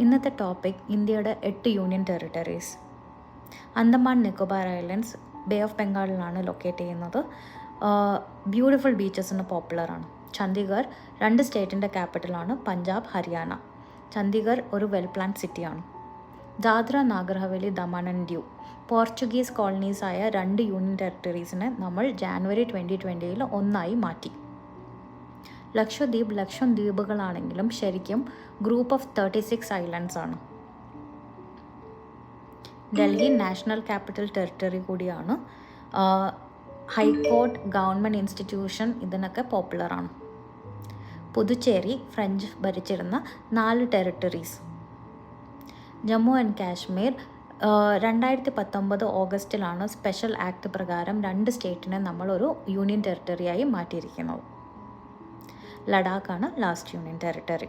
ഇന്നത്തെ ടോപ്പിക് ഇന്ത്യയുടെ 8 union territories. Andaman Nicobar islands bay of ബംഗാളിലാണ് ലൊക്കേറ്റ് ചെയ്യുന്നത്. ബ്യൂട്ടിഫുൾ ബീച്ചസിന് പോപ്പുലറാണ്. ചണ്ഡീഗഡ് 2 സ്റ്റേറ്റിൻ്റെ ക്യാപിറ്റലാണ്, പഞ്ചാബ്, ഹരിയാന. ചണ്ഡീഗഡ് ഒരു വെൽ പ്ലാൻഡ് സിറ്റിയാണ്. ദാദ്ര നാഗർ ഹവേലി, ദമൻ ആൻഡ് ദിയു പോർച്ചുഗീസ് കോളനീസായ 2 യൂണിയൻ ടെറിട്ടറീസിനെ നമ്മൾ ജാനുവരി 2020 ഒന്നായി മാറ്റി. ലക്ഷം ദ്വീപുകളാണെങ്കിലും ശരിക്കും ഗ്രൂപ്പ് ഓഫ് 36 ഐലൻഡ്സ് ആണ്. ഡൽഹി നാഷണൽ ക്യാപിറ്റൽ ടെറിട്ടറി കൂടിയാണ്. ഹൈക്കോർട്ട്, ഗവൺമെൻറ് ഇൻസ്റ്റിറ്റ്യൂഷൻ ഇതിനൊക്കെ പോപ്പുലറാണ്. പുതുച്ചേരി ഫ്രഞ്ച് ഭരിച്ചിരുന്ന 4 ടെറിട്ടറീസ്. ജമ്മു ആൻഡ് കാശ്മീർ 2019 ഓഗസ്റ്റിലാണ് സ്പെഷ്യൽ ആക്ട് പ്രകാരം 2 സ്റ്റേറ്റിനെ നമ്മളൊരു യൂണിയൻ ടെറിട്ടറിയായി മാറ്റിയിരിക്കുന്നത്. ലഡാക്കാണ് ലാസ്റ്റ് യൂണിയൻ ടെറിട്ടറി.